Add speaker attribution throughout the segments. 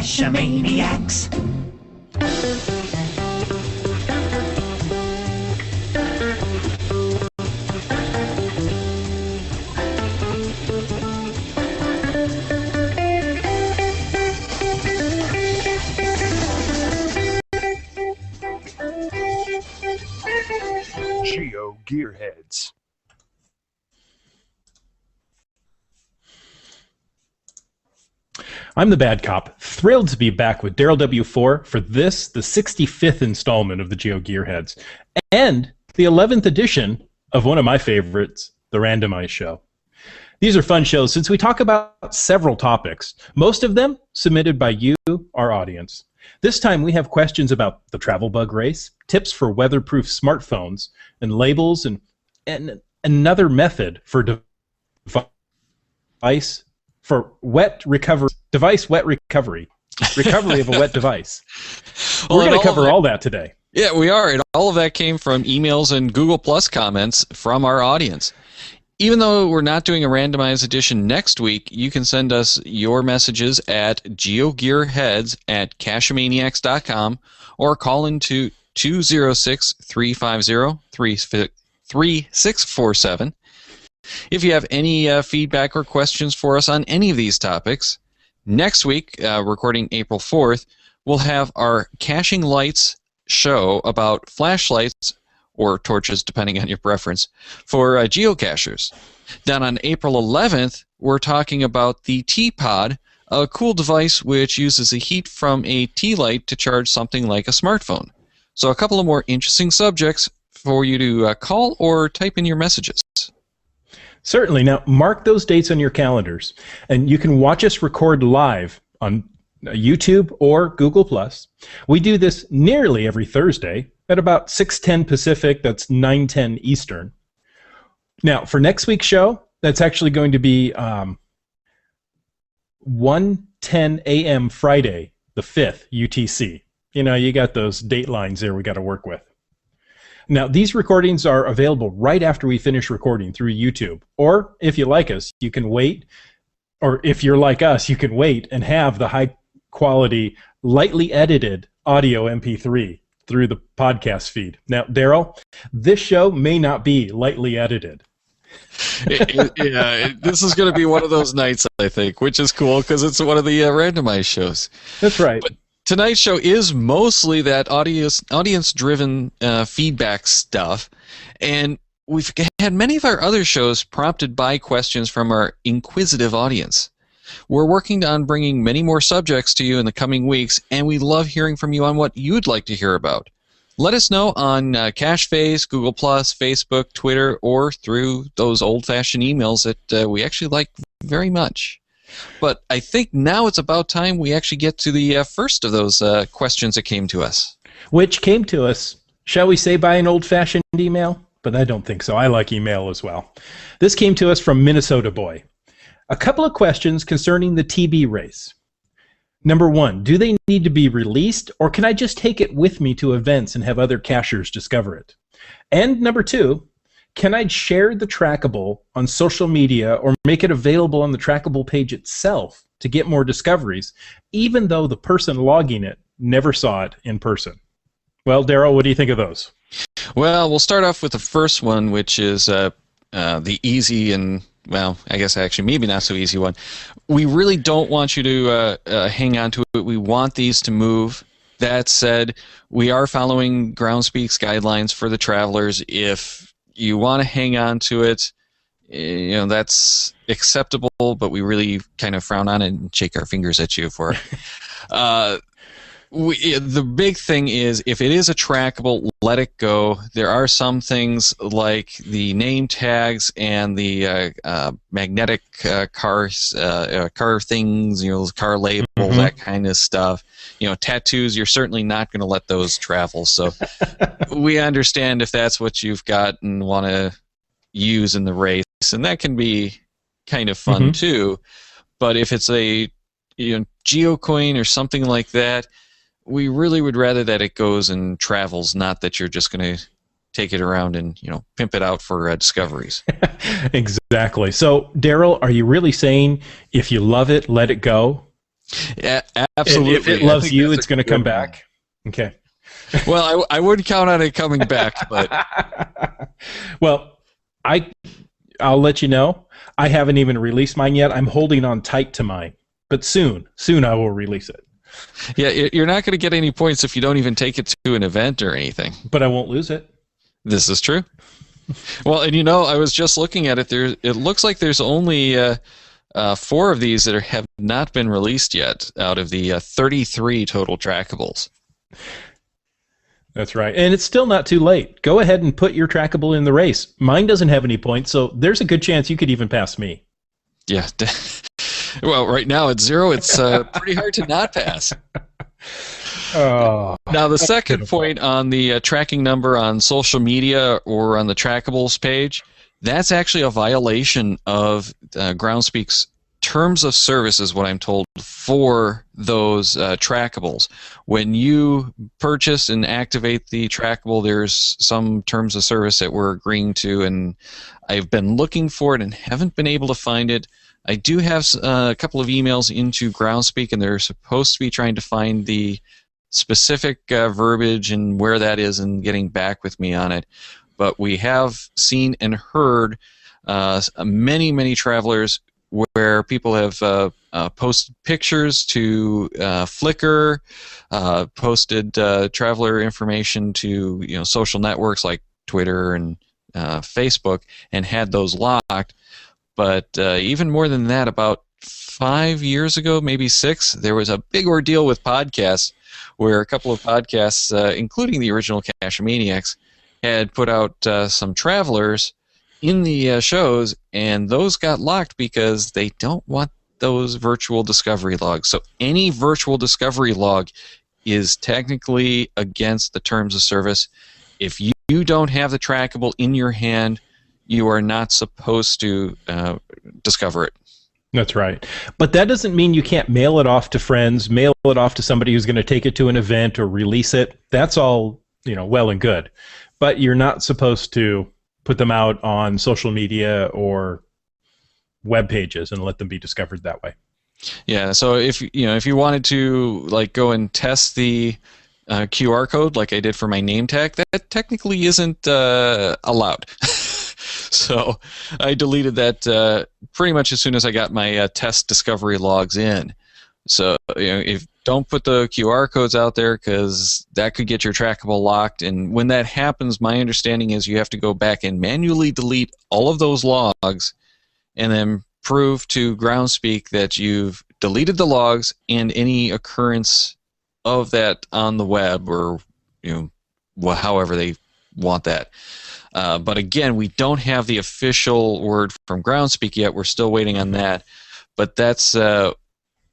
Speaker 1: Cashomaniacs.
Speaker 2: GeoGearHeads.
Speaker 3: I'm the Bad Cop, thrilled to be back with Daryl W4 for this, the 65th installment of the GeoGearHeads, and the 11th edition of one of my favorites, the Randomize Show. These are fun shows since we talk about several topics, most of them submitted by you, our audience. This time we have questions about the travel bug race, tips for weatherproof smartphones, and labels, and another method for device wet recovery of a wet device.
Speaker 4: Well,
Speaker 3: we're going to cover all that today.
Speaker 4: Yeah, we are. And all of that came from emails and Google Plus comments from our audience. Even though we're not doing a randomized edition next week, you can send us your messages at geogearheads@cashomaniacs.com or call into 206-350-3647. If you have any feedback or questions for us on any of these topics, next week, recording April 4th, we'll have our Caching Lights show about flashlights or torches, depending on your preference, for geocachers. Then on April 11th, we're talking about the T-Pod, a cool device which uses the heat from a T-light to charge something like a smartphone. So a couple of more interesting subjects for you to call or type in your messages.
Speaker 3: Certainly. Now, mark those dates on your calendars, and you can watch us record live on YouTube or Google+. We do this nearly every Thursday at about 6:10 Pacific, that's 9:10 Eastern. Now, for next week's show, that's actually going to be 1:10 a.m. Friday, the 5th, UTC. You know, you got those date lines there we got to work with. Now, these recordings are available right after we finish recording through YouTube. Or, if you like us, you can wait. Or if you're like us, you can wait and have the high-quality, lightly edited audio MP3 through the podcast feed. Now, Daryl, this show may not be lightly edited.
Speaker 4: This is going to be one of those nights, I think, which is cool because it's one of the randomized shows.
Speaker 3: That's right.
Speaker 4: But tonight's show is mostly that audience-driven feedback stuff, and we've had many of our other shows prompted by questions from our inquisitive audience. We're working on bringing many more subjects to you in the coming weeks, and we love hearing from you on what you'd like to hear about. Let us know on CacheFace, Google+, Facebook, Twitter, or through those old-fashioned emails that we actually like very much. But I think now it's about time we actually get to the first of those questions that came to us.
Speaker 3: Which came to us, shall we say, by an old-fashioned email? But I don't think so. I like email as well. This came to us from Minnesota Boy. A couple of questions concerning the TB race. Number one, do they need to be released, or can I just take it with me to events and have other cachers discover it? And number two, can I share the trackable on social media or make it available on the trackable page itself to get more discoveries, even though the person logging it never saw it in person? Well, Daryl, what do you think of those?
Speaker 4: Well, we'll start off with the first one, which is the easy and, well, I guess actually maybe not so easy one. We really don't want you to hang on to it. We want these to move. That said, we are following Groundspeak's guidelines for the travelers. If you want to hang on to it, you know, that's acceptable, but we really kind of frown on it and shake our fingers at you for it. The big thing is, if it is a trackable, let it go. There are some things like the name tags and the magnetic car things, you know, car labels, that kind of stuff. You know, tattoos, you're certainly not going to let those travel. So we understand if that's what you've got and want to use in the race, and that can be kind of fun too. But if it's a geocoin or something like that, we really would rather that it goes and travels, not that you're just going to take it around and pimp it out for discoveries.
Speaker 3: Exactly. So, Daryl, are you really saying if you love it, let it go?
Speaker 4: Yeah,
Speaker 3: And
Speaker 4: absolutely.
Speaker 3: if it
Speaker 4: I
Speaker 3: loves
Speaker 4: think
Speaker 3: you,
Speaker 4: that's
Speaker 3: it's
Speaker 4: a
Speaker 3: going to
Speaker 4: good
Speaker 3: come
Speaker 4: one.
Speaker 3: back. Okay.
Speaker 4: Well, I wouldn't count on it coming back, but
Speaker 3: Well, I'll let you know. I haven't even released mine yet. I'm holding on tight to mine, but soon I will release it.
Speaker 4: yeah, you're not going to get any points if you don't even take it to an event or anything.
Speaker 3: But I won't lose it.
Speaker 4: This is true. Well, and I was just looking at it. It looks like there's only 4 of these that have not been released yet out of the 33 total trackables.
Speaker 3: That's right. And it's still not too late. Go ahead and put your trackable in the race. Mine doesn't have any points, so there's a good chance you could even pass me.
Speaker 4: Yeah. Well, right now it's 0. It's pretty hard to not pass.
Speaker 3: Oh,
Speaker 4: Now, the second point on the tracking number on social media or on the trackables page, that's actually a violation of Groundspeak's terms of service, is what I'm told, for those trackables. When you purchase and activate the trackable, there's some terms of service that we're agreeing to, and I've been looking for it and haven't been able to find it. I do have a couple of emails into Groundspeak, and they're supposed to be trying to find the specific verbiage and where that is and getting back with me on it. But we have seen and heard many travelers where people have posted pictures to Flickr, posted traveler information to social networks like Twitter and Facebook, and had those locked. But even more than that, about 5 years ago, maybe 6, there was a big ordeal with podcasts where a couple of podcasts, including the original Cachemaniacs, had put out some travelers in the shows, and those got locked because they don't want those virtual discovery logs. So any virtual discovery log is technically against the terms of service. If you don't have the trackable in your hand, you are not supposed to discover it.
Speaker 3: that's right. But that doesn't mean you can't mail it off to friends, mail it off to somebody who's going to take it to an event or release it. That's all, well and good. But you're not supposed to put them out on social media or web pages and let them be discovered that way.
Speaker 4: Yeah, so if you wanted to go and test the QR code like I did for my name tag, that technically isn't allowed. So I deleted that pretty much as soon as I got my test discovery logs in. So if don't put the QR codes out there, because that could get your trackable locked. And when that happens, my understanding is you have to go back and manually delete all of those logs, and then prove to Groundspeak that you've deleted the logs and any occurrence of that on the web, or however they want that. But again, we don't have the official word from Groundspeak yet. We're still waiting on that. But that's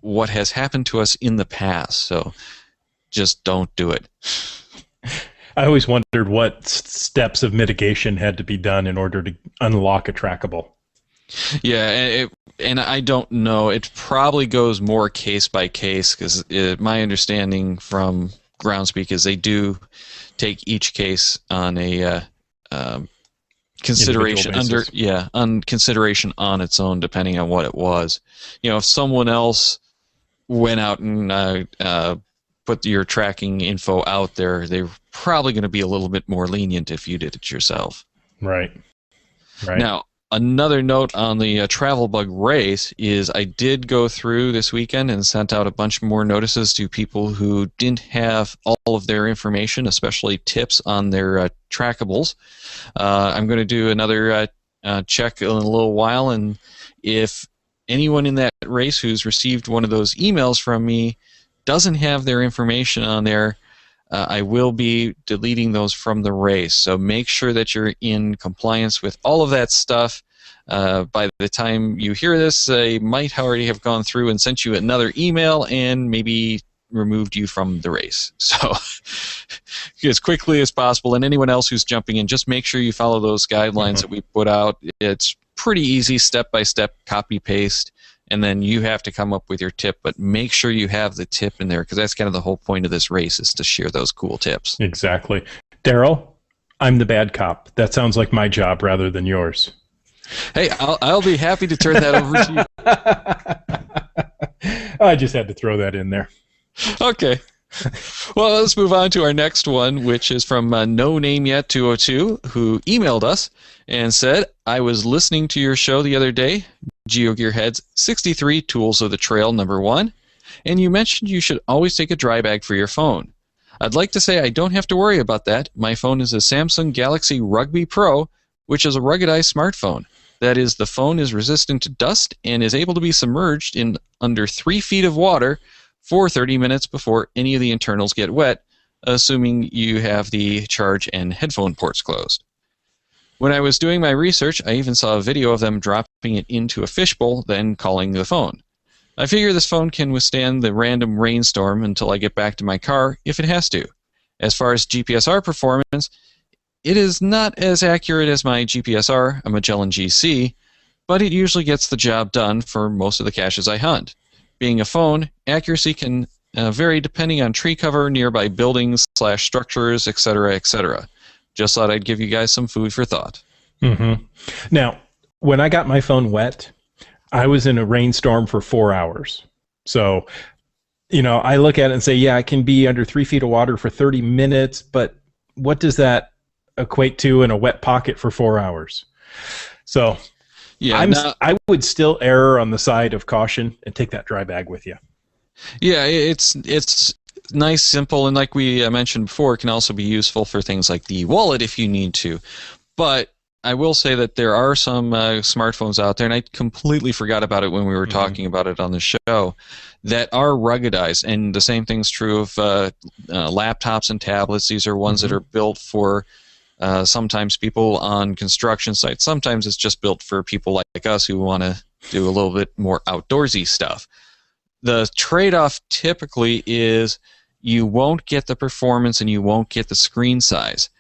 Speaker 4: what has happened to us in the past. So just don't do it.
Speaker 3: I always wondered what steps of mitigation had to be done in order to unlock a trackable.
Speaker 4: Yeah, and I don't know. It probably goes more case by case, because my understanding from Groundspeak is they do take each case on a consideration on consideration on its own, depending on what it was. If someone else went out and put your tracking info out there, they're probably going to be a little bit more lenient if you did it yourself.
Speaker 3: Right.
Speaker 4: Now, another note on the travel bug race is I did go through this weekend and sent out a bunch more notices to people who didn't have all of their information, especially tips on their trackables. I'm going to do another check in a little while, and if anyone in that race who's received one of those emails from me doesn't have their information on there, I will be deleting those from the race. So make sure that you're in compliance with all of that stuff. By the time you hear this, they might already have gone through and sent you another email and maybe removed you from the race. So as quickly as possible, and anyone else who's jumping in, just make sure you follow those guidelines that we put out. It's pretty easy, step-by-step, copy-paste, and then you have to come up with your tip, but make sure you have the tip in there, because that's kind of the whole point of this race, is to share those cool tips.
Speaker 3: Exactly. Daryl, I'm the bad cop. That sounds like my job rather than yours.
Speaker 4: Hey, I'll be happy to turn that over to you.
Speaker 3: I just had to throw that in there.
Speaker 4: Okay. Well, let's move on to our next one, which is from No Name Yet 202, who emailed us and said, I was listening to your show the other day, GeoGearHeads 63 Tools of the Trail #1, and you mentioned you should always take a dry bag for your phone. I'd like to say I don't have to worry about that. My phone is a Samsung Galaxy Rugby Pro, which is a ruggedized smartphone. That is, the phone is resistant to dust and is able to be submerged in under 3 feet of water for 30 minutes before any of the internals get wet, assuming you have the charge and headphone ports closed. When I was doing my research, I even saw a video of them dropping it into a fishbowl, then calling the phone. I figure this phone can withstand the random rainstorm until I get back to my car if it has to. As far as GPSR performance, it is not as accurate as my GPSR, a Magellan GC, but it usually gets the job done for most of the caches I hunt. Being a phone, accuracy can vary depending on tree cover, nearby buildings / structures, etc., etc. Just thought I'd give you guys some food for thought.
Speaker 3: Mm-hmm. Now, when I got my phone wet, I was in a rainstorm for 4 hours. So, I look at it and say, yeah, it can be under 3 feet of water for 30 minutes, but what does that equate to in a wet pocket for 4 hours? So, yeah, I would still err on the side of caution and take that dry bag with you.
Speaker 4: Yeah, it's nice, simple, and like we mentioned before, it can also be useful for things like the wallet if you need to. But I will say that there are some smartphones out there, and I completely forgot about it when we were talking about it on the show, that are ruggedized. And the same thing's true of laptops and tablets. These are ones that are built for sometimes people on construction sites. Sometimes it's just built for people like us who want to do a little bit more outdoorsy stuff. The trade-off typically is you won't get the performance and you won't get the screen size.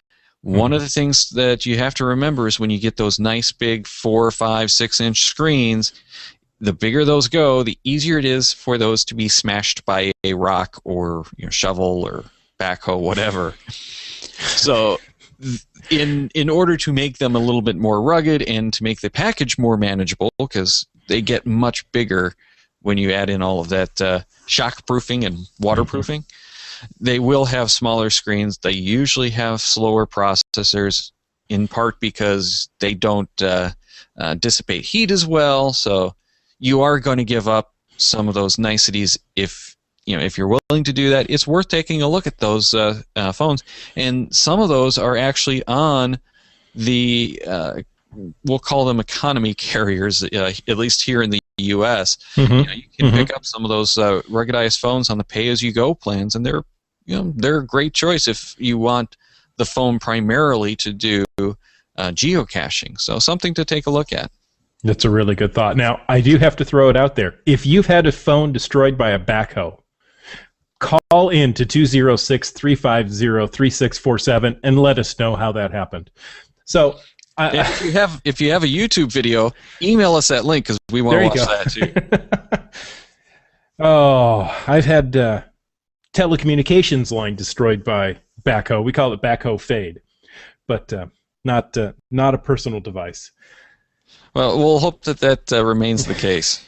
Speaker 4: One of the things that you have to remember is when you get those nice big 4, 5, 6-inch screens, the bigger those go, the easier it is for those to be smashed by a rock or shovel or backhoe, whatever. So in order to make them a little bit more rugged and to make the package more manageable, because they get much bigger when you add in all of that shock-proofing and waterproofing, they will have smaller screens. They usually have slower processors, in part because they don't dissipate heat as well. So you are going to give up some of those niceties if you're willing to do that. It's worth taking a look at those phones, and some of those are actually on the we'll call them economy carriers, at least here in the U.S. You can pick up some of those ruggedized phones on the pay-as-you-go plans, and they're a great choice if you want the phone primarily to do geocaching. So something to take a look at.
Speaker 3: That's a really good thought. Now, I do have to throw it out there. If you've had a phone destroyed by a backhoe, call in to 206-350-3647 and let us know how that happened. So,
Speaker 4: if you have a YouTube video, email us that link because we want to watch that too.
Speaker 3: Oh, I've had telecommunications line destroyed by backhoe. We call it backhoe fade, but not a personal device.
Speaker 4: Well, we'll hope that remains the case.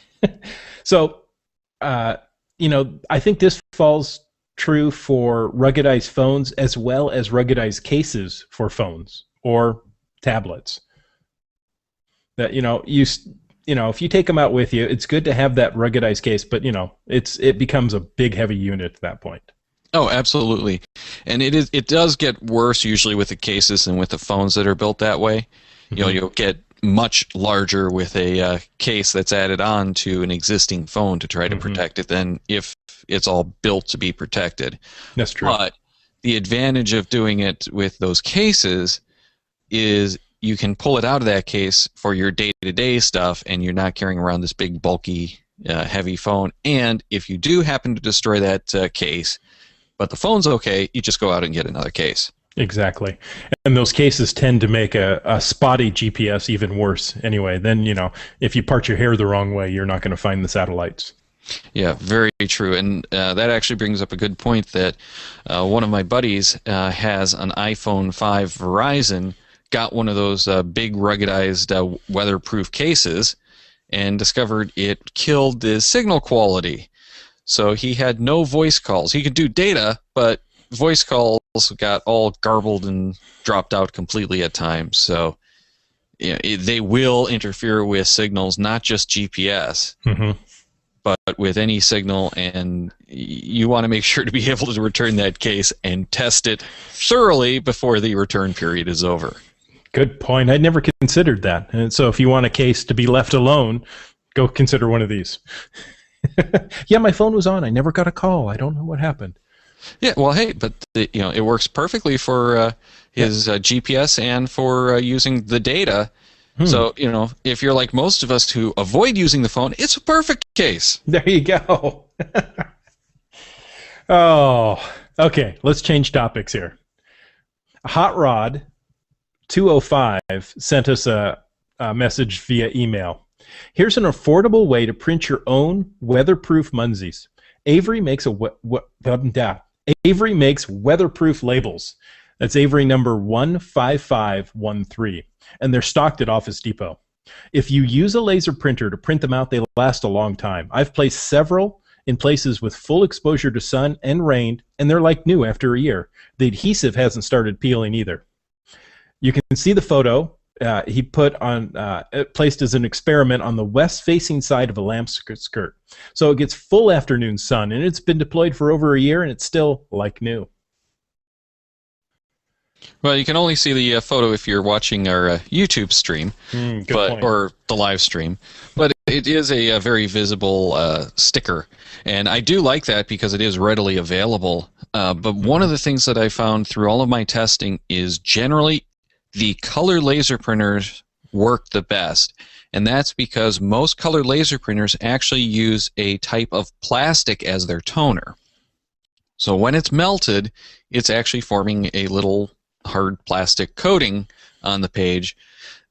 Speaker 3: So, I think this falls true for ruggedized phones as well as ruggedized cases for phones or tablets. That if you take them out with you, it's good to have that ruggedized case, but it becomes a big heavy unit at that point.
Speaker 4: Oh, absolutely. And it does get worse usually with the cases than with the phones that are built that way. You'll get much larger with a case that's added on to an existing phone to try to protect it than if it's all built to be protected.
Speaker 3: That's true.
Speaker 4: But the advantage of doing it with those cases is you can pull it out of that case for your day-to-day stuff, and you're not carrying around this big, bulky, heavy phone. And if you do happen to destroy that case, but the phone's okay, you just go out and get another case.
Speaker 3: Exactly. And those cases tend to make a spotty GPS even worse anyway. Then, if you part your hair the wrong way, you're not going to find the satellites.
Speaker 4: Yeah, very true. And that actually brings up a good point that one of my buddies has an iPhone 5 Verizon, got one of those big ruggedized weatherproof cases, and discovered it killed the signal quality. So he had no voice calls. He could do data, but voice calls got all garbled and dropped out completely at times. So they will interfere with signals, not just GPS, but with any signal, and you want to make sure to be able to return that case and test it thoroughly before the return period is over.
Speaker 3: Good point. I'd never considered that. And so if you want a case to be left alone, go consider one of these. Yeah, my phone was on. I never got a call. I don't know what happened.
Speaker 4: Yeah, well, hey, but it works perfectly for his GPS and for using the data. So, if you're like most of us who avoid using the phone, it's a perfect case.
Speaker 3: There you go. Oh, okay. Let's change topics here. Hot Rod 205 sent us a message via email. Here's an affordable way to print your own weatherproof Munsies. Avery makes Avery makes weatherproof labels. That's Avery number 15513, and they're stocked at Office Depot. If you use a laser printer to print them out, they last a long time. I've placed several in places with full exposure to sun and rain, and they're like new after a year. The adhesive hasn't started peeling either. You can see the photo he put on, placed as an experiment on the west-facing side of a lamp skirt. So it gets full afternoon sun, and it's been deployed for over a year, and it's still like new.
Speaker 4: Well, you can only see the photo if you're watching our YouTube stream, or the live stream. But it is a very visible sticker, and I do like that because it is readily available. But one of the things that I found through all of my testing is generally the color laser printers work the best, and that's because most color laser printers actually use a type of plastic as their toner. So when it's melted, it's actually forming a little hard plastic coating on the page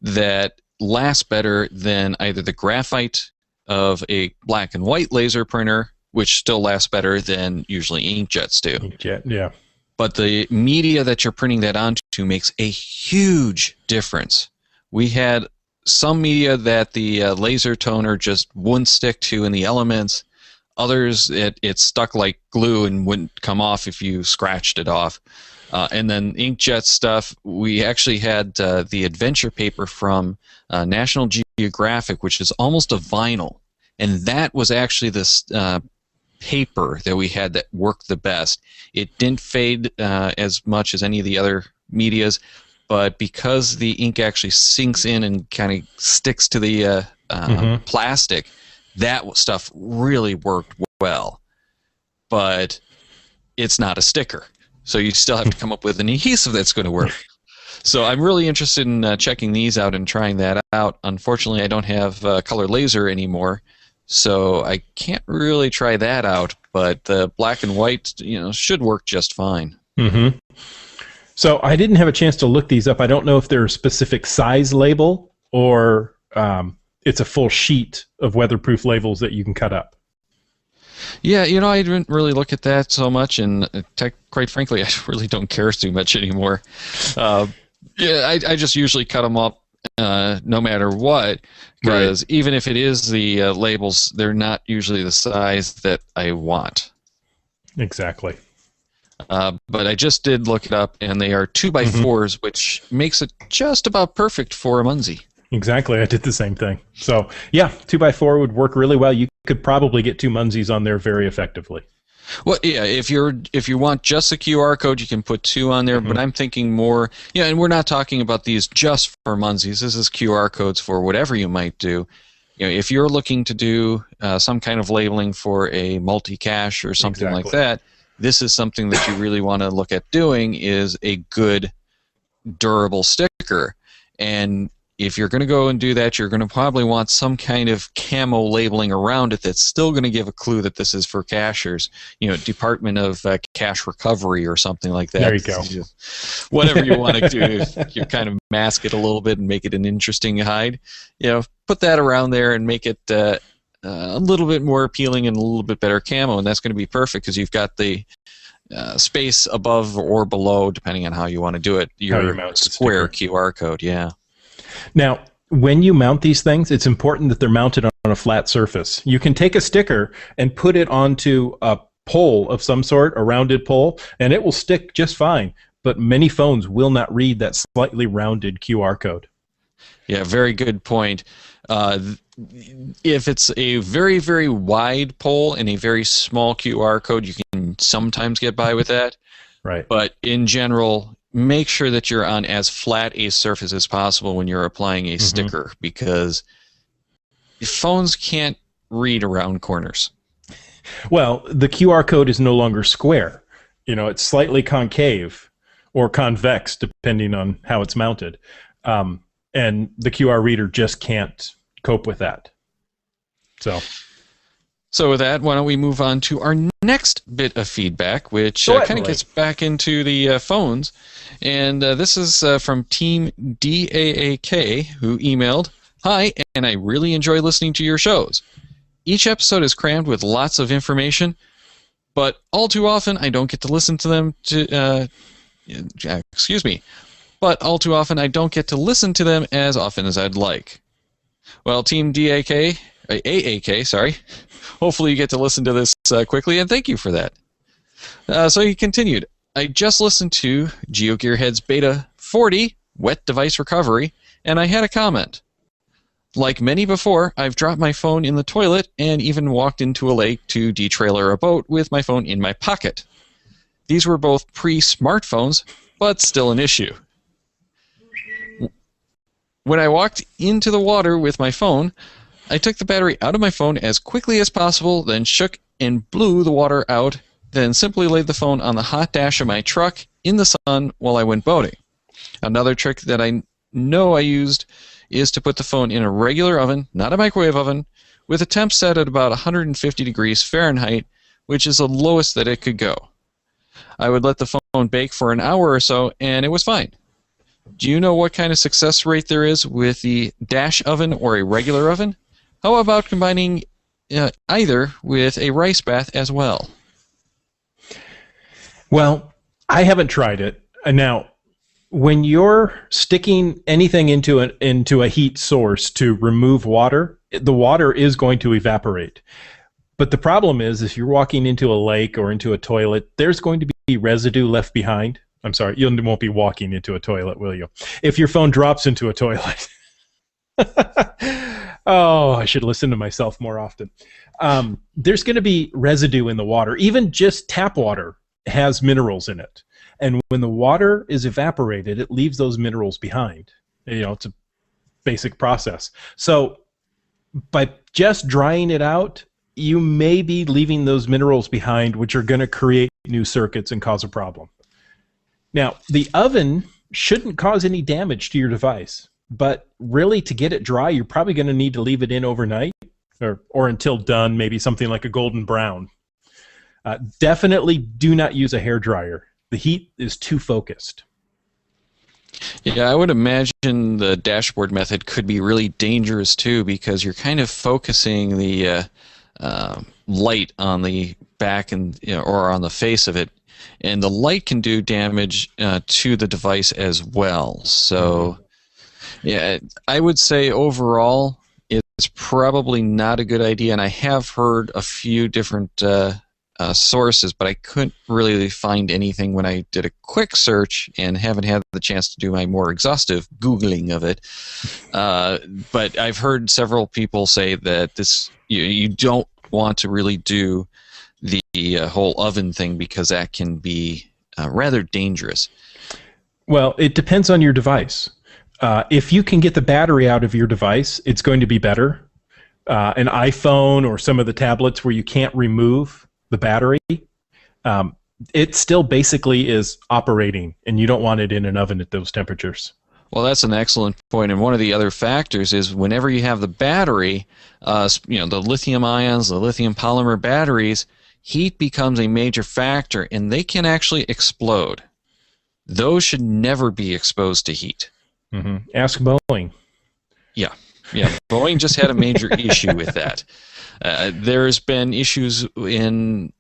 Speaker 4: that lasts better than either the graphite of a black and white laser printer, which still lasts better than usually inkjets do.
Speaker 3: Inkjet, yeah.
Speaker 4: But the media that you're printing that onto makes a huge difference. We had some media that the laser toner just wouldn't stick to in the elements. Others, it stuck like glue and wouldn't come off if you scratched it off. And then inkjet stuff, we actually had the adventure paper from National Geographic, which is almost a vinyl. And that was actually this paper that we had that worked the best. It didn't fade as much as any of the other medias, but because the ink actually sinks in and kind of sticks to the plastic, that stuff really worked well. But it's not a sticker, so you still have to come up with an adhesive that's going to work. So I'm really interested in checking these out and trying that out. Unfortunately, I don't have color laser anymore, so I can't really try that out. But the black and white, should work just fine.
Speaker 3: Mm-hmm. So I didn't have a chance to look these up. I don't know if they're a specific size label or it's a full sheet of weatherproof labels that you can cut up.
Speaker 4: Yeah, I didn't really look at that so much, and quite frankly, I really don't care too much anymore. I just usually cut them up no matter what, because even if it is the labels, they're not usually the size that I want.
Speaker 3: Exactly.
Speaker 4: But I just did look it up, and they are 2x4s, which makes it just about perfect for a Munsie.
Speaker 3: Exactly. I did the same thing. So, yeah, 2x4 would work really well. You could probably get 2 Munsies on there very effectively.
Speaker 4: Well, yeah, if you want just a QR code, you can put 2 on there, but I'm thinking more, and we're not talking about these just for Munsies. This is QR codes for whatever you might do. If you're looking to do some kind of labeling for a multi-cache or something like that, this is something that you really want to look at doing, is a good, durable sticker. And if you're going to go and do that, you're going to probably want some kind of camo labeling around it that's still going to give a clue that this is for cachers. Department of Cache Recovery or something like that.
Speaker 3: There you go.
Speaker 4: Whatever you want to do, you kind of mask it a little bit and make it an interesting hide. Put that around there and make it a little bit more appealing and a little bit better camo, and that's going to be perfect because you've got the space above or below, depending on how you want to do it, your square QR code. Yeah.
Speaker 3: Now, when you mount these things, it's important that they're mounted on a flat surface. You can take a sticker and put it onto a pole of some sort, a rounded pole, and it will stick just fine. But many phones will not read that slightly rounded QR code.
Speaker 4: Yeah, very good point. If it's a very, very wide pole and a very small QR code, you can sometimes get by with that.
Speaker 3: Right.
Speaker 4: But in general, make sure that you're on as flat a surface as possible when you're applying a sticker, because phones can't read around corners.
Speaker 3: Well, the QR code is no longer square. It's slightly concave or convex, depending on how it's mounted. And the QR reader just can't cope with that. So
Speaker 4: with that, why don't we move on to our next bit of feedback, which kind of gets back into the phones. And this is from Team DAAK, who emailed, "Hi, and I really enjoy listening to your shows. Each episode is crammed with lots of information, but all too often I don't get to listen to them But all too often I don't get to listen to them as often as I'd like." Well, Team AAK, sorry. Hopefully you get to listen to this quickly, and thank you for that. So he continued, "I just listened to GeoGearHeads Beta 40, Wet Device Recovery, and I had a comment. Like many before, I've dropped my phone in the toilet and even walked into a lake to detrailer a boat with my phone in my pocket. These were both pre-smartphones, but still an issue. When I walked into the water with my phone, I took the battery out of my phone as quickly as possible, then shook and blew the water out, then simply laid the phone on the hot dash of my truck in the sun while I went boating. Another trick that I know I used is to put the phone in a regular oven, not a microwave oven, with a temp set at about 150 degrees Fahrenheit, which is the lowest that it could go. I would let the phone bake for an hour or so, and it was fine. Do you know what kind of success rate there is with the dash oven or a regular oven? How about combining either with a rice bath as well?"
Speaker 3: Well, I haven't tried it. Now, when you're sticking anything into a heat source to remove water, the water is going to evaporate. But the problem is, if you're walking into a lake or into a toilet, there's going to be residue left behind. I'm sorry, you won't be walking into a toilet, will you? If your phone drops into a toilet. Oh, I should listen to myself more often. There's going to be residue in the water. Even just tap water has minerals in it. And when the water is evaporated, it leaves those minerals behind. It's a basic process. So by just drying it out, you may be leaving those minerals behind, which are going to create new circuits and cause a problem. Now, the oven shouldn't cause any damage to your device, but really to get it dry, you're probably going to need to leave it in overnight or until done, maybe something like a golden brown. Definitely do not use a hairdryer. The heat is too focused.
Speaker 4: Yeah, I would imagine the dashboard method could be really dangerous too, because you're kind of focusing the light on the back and or on the face of it, and the light can do damage to the device as well. So, yeah, I would say overall it's probably not a good idea, and I have heard a few different sources, but I couldn't really find anything when I did a quick search and haven't had the chance to do my more exhaustive Googling of it. But I've heard several people say that this you don't want to really do the whole oven thing, because that can be rather dangerous.
Speaker 3: Well, it depends on your device. If you can get the battery out of your device, it's going to be better. An iPhone or some of the tablets where you can't remove the battery, it still basically is operating, and you don't want it in an oven at those temperatures.
Speaker 4: Well, that's an excellent point, and one of the other factors is whenever you have the battery, the lithium ions, the lithium polymer batteries, heat becomes a major factor, and they can actually explode. Those should never be exposed to heat.
Speaker 3: Ask Boeing.
Speaker 4: Yeah. Boeing just had a major issue with that. There's been issues in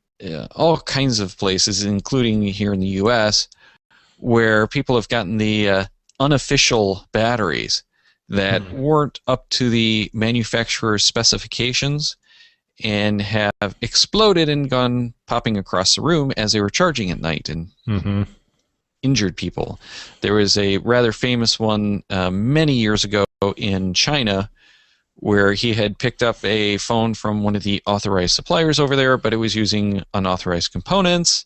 Speaker 4: all kinds of places, including here in the U.S., where people have gotten the unofficial batteries that weren't up to the manufacturer's specifications and have exploded and gone popping across the room as they were charging at night and injured people. There was a rather famous one many years ago in China where he had picked up a phone from one of the authorized suppliers over there, but it was using unauthorized components,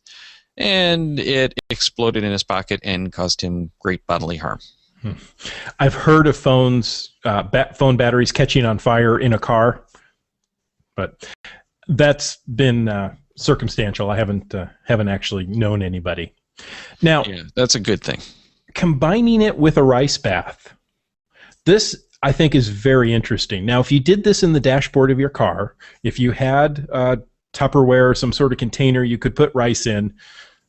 Speaker 4: and it exploded in his pocket and caused him great bodily harm.
Speaker 3: I've heard of phones, phone batteries catching on fire in a car, but that's been circumstantial. I haven't actually known anybody. Now,
Speaker 4: yeah, that's a good thing.
Speaker 3: Combining it with a rice bath, this I think is very interesting. Now, if you did this in the dashboard of your car, if you had Tupperware or some sort of container you could put rice in,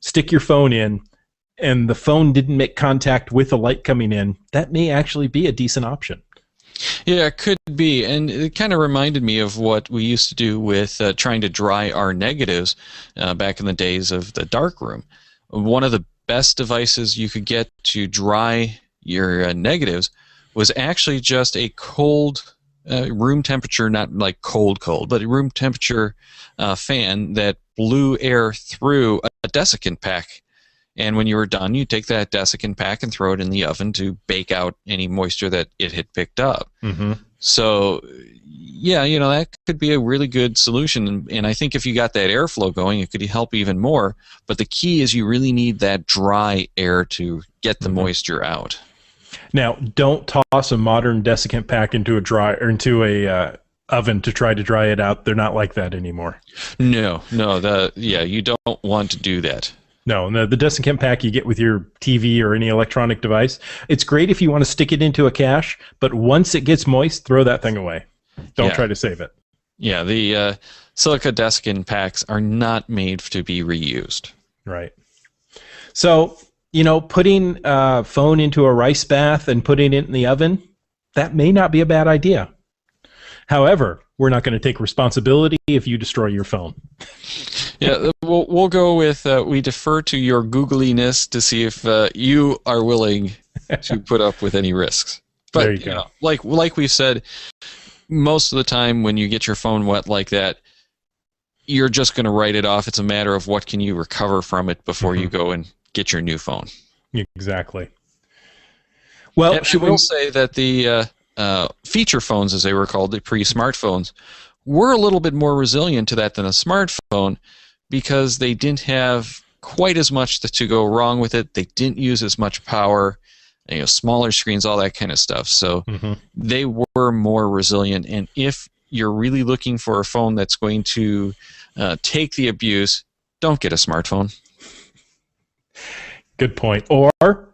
Speaker 3: stick your phone in, and the phone didn't make contact with the light coming in, that may actually be a decent option.
Speaker 4: Yeah, it could be. And it kind of reminded me of what we used to do with trying to dry our negatives back in the days of the darkroom. One of the best devices you could get to dry your negatives was actually just a cold room temperature, not like cold, but a room temperature fan that blew air through a desiccant pack. And when you were done, you take that desiccant pack and throw it in the oven to bake out any moisture that it had picked up. So, yeah, you know, that could be a really good solution. And I think if you got that airflow going, it could help even more. But the key is you really need that dry air to get the moisture out. Now,
Speaker 3: don't toss a modern desiccant pack into a oven to try to dry it out. They're not like that anymore.
Speaker 4: No, you don't want to do that.
Speaker 3: No, the desiccant pack you get with your TV or any electronic device, it's great if you want to stick it into a cache, but once it gets moist, throw that thing away. Don't try to save it.
Speaker 4: Yeah, the silica desiccant packs are not made to be reused.
Speaker 3: Right. So, you know, putting a phone into a rice bath and putting it in the oven, that may not be a bad idea. However, we're not going to take responsibility if you destroy your phone.
Speaker 4: Yeah, we'll go with we defer to your googliness to see if you are willing to put up with any risks. But
Speaker 3: there you go.
Speaker 4: Know, like we've said, most of the time when you get your phone wet like that, you're just going to write it off. It's a matter of what can you recover from it before you go and get your new phone.
Speaker 3: Exactly. Well,
Speaker 4: I will say that the feature phones, as they were called, the pre-smartphones, were a little bit more resilient to that than a smartphone because they didn't have quite as much to go wrong with it. They didn't use as much power, you know, smaller screens, all that kind of stuff. So they were more resilient. And if you're really looking for a phone that's going to take the abuse, don't get a smartphone.
Speaker 3: Good point. Or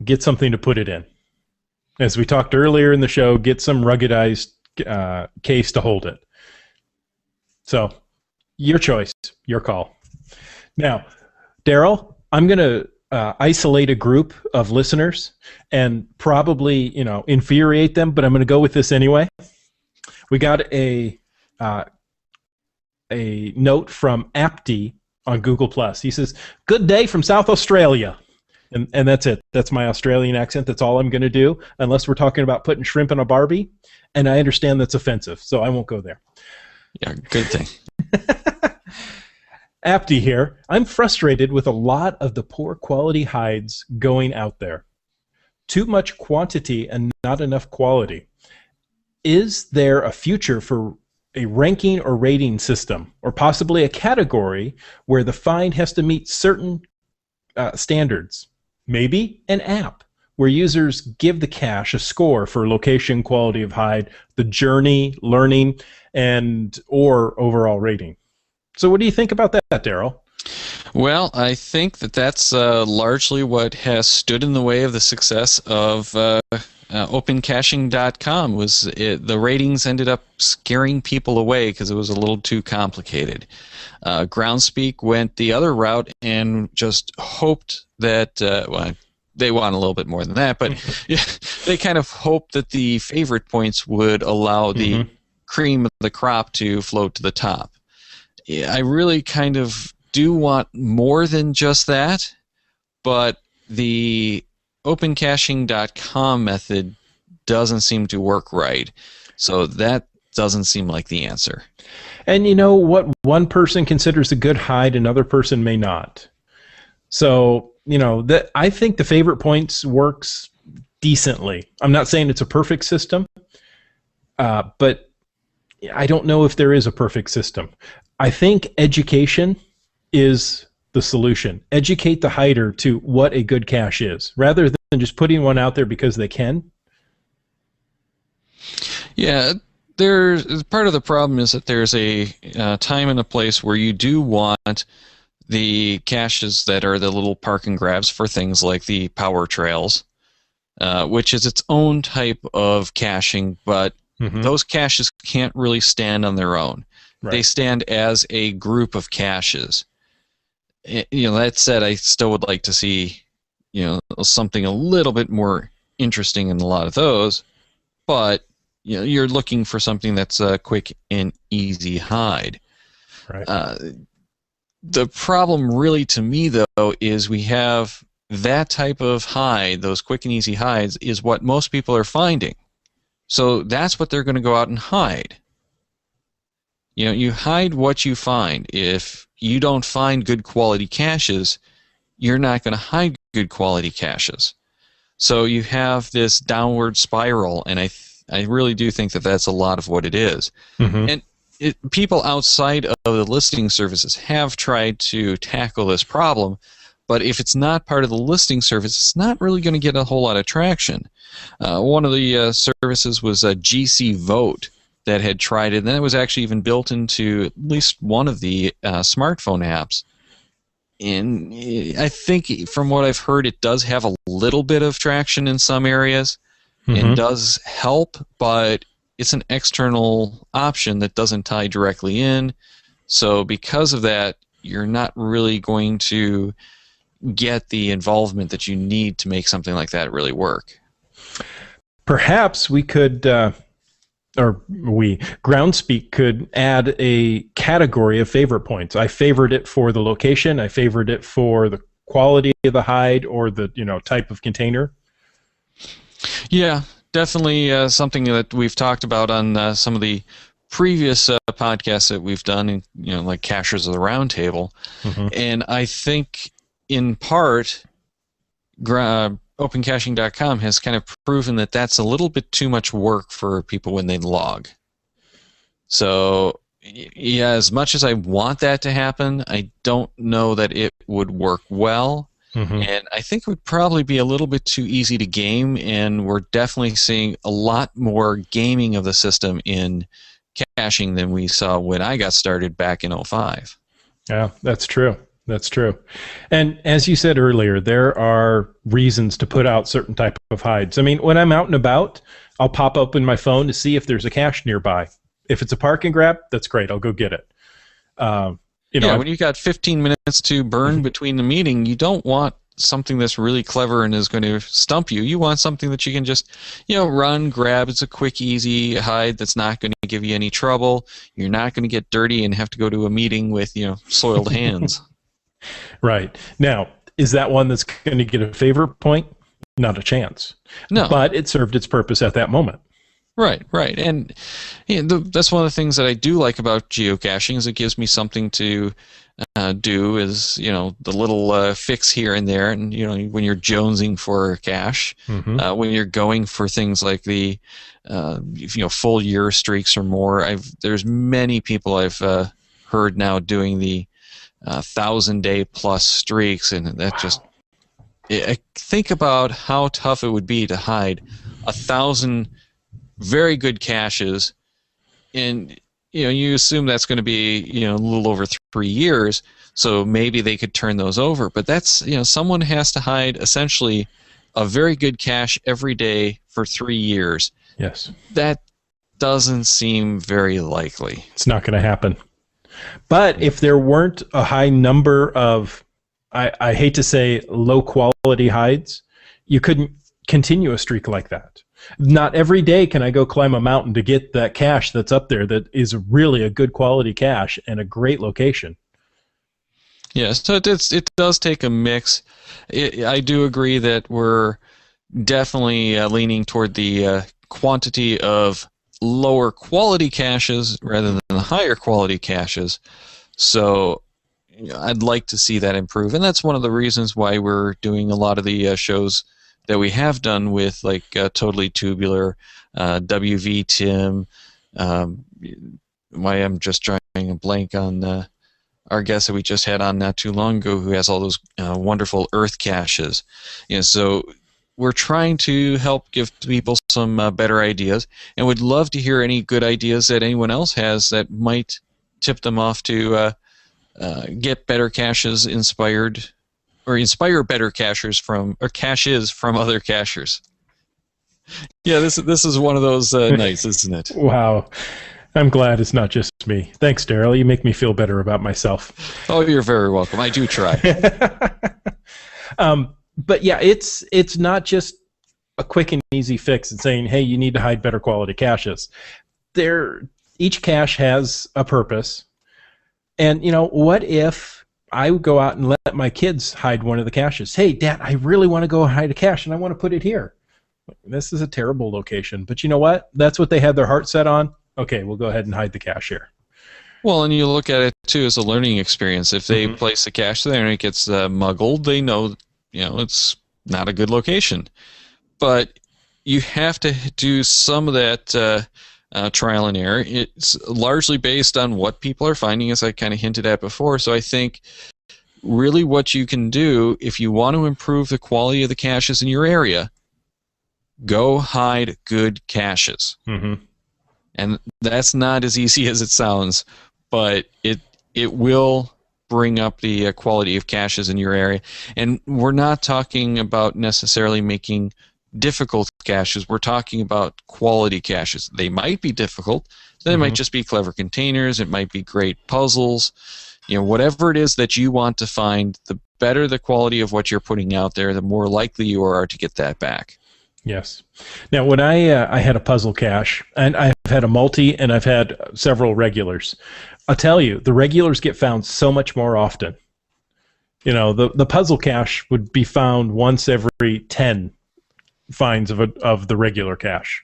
Speaker 3: get something to put it in. As we talked earlier in the show, get some ruggedized case to hold it. So, your choice, your call. Now, Daryl, I'm going to isolate a group of listeners and probably, you know, infuriate them, but I'm going to go with this anyway. We got a note from Apti on Google+. He says, "Good day from South Australia." And that's it. That's my Australian accent. That's all I'm going to do, unless we're talking about putting shrimp in a Barbie. And I understand that's offensive, so I won't go there.
Speaker 4: Yeah, good thing.
Speaker 3: Apti here. I'm frustrated with a lot of the poor quality hides going out there. Too much quantity and not enough quality. Is there a future for a ranking or rating system, or possibly a category where the find has to meet certain standards? Maybe an app where users give the cache a score for location, quality of hide, the journey, learning, and or overall rating. So what do you think about that, Daryl?
Speaker 4: Well, I think that that's largely what has stood in the way of the success of OpenCaching.com. The ratings ended up scaring people away because it was a little too complicated. Groundspeak went the other route and just hoped that, they want a little bit more than that, but they kind of hoped that the favorite points would allow the cream of the crop to float to the top. I really kind of do want more than just that, but the OpenCaching.com method doesn't seem to work right. So that doesn't seem like the answer.
Speaker 3: And what one person considers a good hide, another person may not. So, that I think the favorite points works decently. I'm not saying it's a perfect system, but I don't know if there is a perfect system. I think education is the solution. Educate the hider to what a good cache is, rather than just putting one out there because they can.
Speaker 4: Yeah, there's part of the problem is that there's a time and a place where you do want the caches that are the little park and grabs for things like the power trails, which is its own type of caching, but those caches can't really stand on their own. Right. They stand as a group of caches. That said, I still would like to see, something a little bit more interesting in a lot of those, but you're looking for something that's a quick and easy hide.
Speaker 3: Right.
Speaker 4: The problem really to me, though, is we have that type of hide, those quick and easy hides, is what most people are finding. So that's what they're going to go out and hide. You hide what you find. If you don't find good quality caches, you're not going to hide good quality caches. So you have this downward spiral, and I really do think that that's a lot of what it is. And people outside of the listing services have tried to tackle this problem, but if it's not part of the listing service, it's not really going to get a whole lot of traction. One of the services was a GC Vote that had tried it, and that was actually even built into at least one of the smartphone apps. And I think from what I've heard, it does have a little bit of traction in some areas and does help, but it's an external option that doesn't tie directly in. So because of that, you're not really going to get the involvement that you need to make something like that really work.
Speaker 3: Perhaps we could, Groundspeak could add a category of favorite points. I favored it for the location. I favored it for the quality of the hide or the type of container.
Speaker 4: Yeah, definitely something that we've talked about on some of the previous podcasts that we've done, like Cachers of the Roundtable. And I think in part, OpenCaching.com has kind of proven that that's a little bit too much work for people when they log. So, yeah, as much as I want that to happen, I don't know that it would work well. And I think it would probably be a little bit too easy to game, and we're definitely seeing a lot more gaming of the system in caching than we saw when I got started back in 2005.
Speaker 3: Yeah, that's true. That's true. And as you said earlier, there are reasons to put out certain type of hides. I mean, when I'm out and about, I'll pop up in my phone to see if there's a cache nearby. If it's a park and grab, that's great. I'll go get it.
Speaker 4: When you've got 15 minutes to burn between the meeting, you don't want something that's really clever and is going to stump you. You want something that you can just, run, grab. It's a quick, easy hide that's not going to give you any trouble. You're not going to get dirty and have to go to a meeting with, soiled hands.
Speaker 3: Right. Now, is that one that's going to get a favorite point? Not a chance.
Speaker 4: No.
Speaker 3: But it served its purpose at that moment.
Speaker 4: Right. And that's one of the things that I do like about geocaching is it gives me something to do is, the little fix here and there. And, when you're jonesing for a cache, when you're going for things like the, full year streaks or more, there's many people I've heard now doing the 1,000-day plus streaks, and that just I think about how tough it would be to hide 1,000 very good caches, and you assume that's going to be a little over 3 years, so maybe they could turn those over. But that's someone has to hide essentially a very good cache every day for 3 years.
Speaker 3: Yes,
Speaker 4: that doesn't seem very likely.
Speaker 3: It's not going to happen. But if there weren't a high number of, I hate to say, low quality hides, you couldn't continue a streak like that. Not every day can I go climb a mountain to get that cache that's up there that is really a good quality cache and a great location.
Speaker 4: Yes, so it does take a mix. I do agree that we're definitely leaning toward the quantity of lower quality caches rather than the higher quality caches. So I'd like to see that improve, and that's one of the reasons why we're doing a lot of the shows that we have done with, like Totally Tubular, WV Tim. Why I'm just drawing a blank on our guest that we just had on not too long ago, who has all those wonderful Earth caches. So we're trying to help give people some better ideas, and would love to hear any good ideas that anyone else has that might tip them off to get better caches inspired, or inspire better caches from other cachers. Yeah, this is one of those nights, isn't it?
Speaker 3: Wow. I'm glad it's not just me. Thanks, Daryl. You make me feel better about myself.
Speaker 4: Oh, you're very welcome. I do try.
Speaker 3: But yeah, it's not just a quick and easy fix and saying, hey, you need to hide better quality caches. Each cache has a purpose. And, what if I would go out and let my kids hide one of the caches? Hey, Dad, I really want to go hide a cache, and I want to put it here. This is a terrible location. But you know what? That's what they had their heart set on. Okay, we'll go ahead and hide the cache here.
Speaker 4: Well, and you look at it, too, as a learning experience. If they place the cache there and it gets muggled, they know, it's not a good location. But you have to do some of that trial and error. It's largely based on what people are finding, as I kind of hinted at before. So I think really what you can do, if you want to improve the quality of the caches in your area, go hide good caches.
Speaker 3: Mm-hmm.
Speaker 4: And that's not as easy as it sounds, but it will bring up the quality of caches in your area. And we're not talking about necessarily making difficult caches. We're talking about quality caches. They might be difficult. They might just be clever containers. It might be great puzzles. Whatever it is that you want to find, the better the quality of what you're putting out there, the more likely you are to get that back.
Speaker 3: Yes. Now, when I had a puzzle cache, and I've had a multi, and I've had several regulars, I'll tell you, the regulars get found so much more often. The puzzle cache would be found once every 10 finds of the regular cache,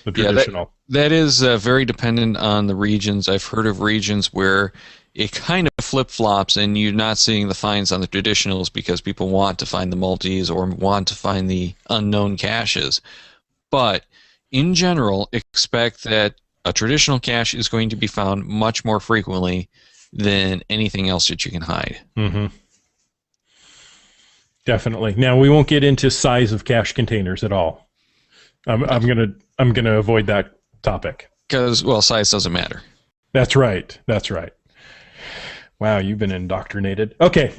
Speaker 3: the traditional.
Speaker 4: That is very dependent on the regions. I've heard of regions where it kind of flip-flops and you're not seeing the finds on the traditionals because people want to find the multis or want to find the unknown caches. But in general, expect that a traditional cache is going to be found much more frequently than anything else that you can hide.
Speaker 3: Mm-hmm. Definitely. Now, we won't get into size of cache containers at all. I'm gonna avoid that topic.
Speaker 4: Because, size doesn't matter.
Speaker 3: That's right. That's right. Wow, you've been indoctrinated. Okay.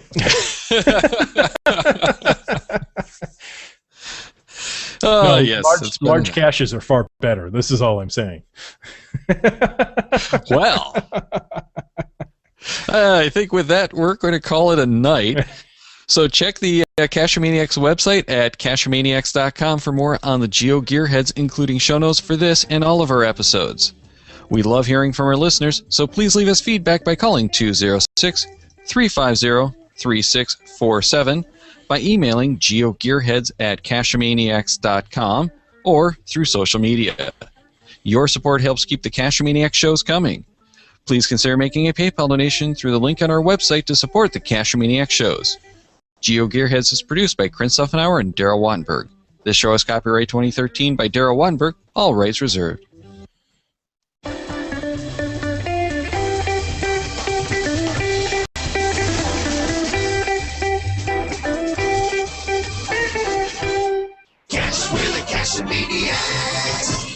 Speaker 4: Yes.
Speaker 3: Large caches are far better. This is all I'm saying.
Speaker 4: Well, I think with that, we're going to call it a night. So check the Cache-A-Maniacs website at cacheamaniacs.com for more on the GeoGearHeads, including show notes for this and all of our episodes. We love hearing from our listeners, so please leave us feedback by calling 206-350-3647, by emailing geogearheads at cacheamaniacs.com, or through social media. Your support helps keep the Cache-A-Maniacs shows coming. Please consider making a PayPal donation through the link on our website to support the Cache-A-Maniacs shows. GeoGearHeads is produced by Kryn Stuffenauer and Daryl Wattenberg. This show is copyright 2013 by Daryl Wattenberg, all rights reserved.
Speaker 1: Cache with the Cache-A-Maniacs.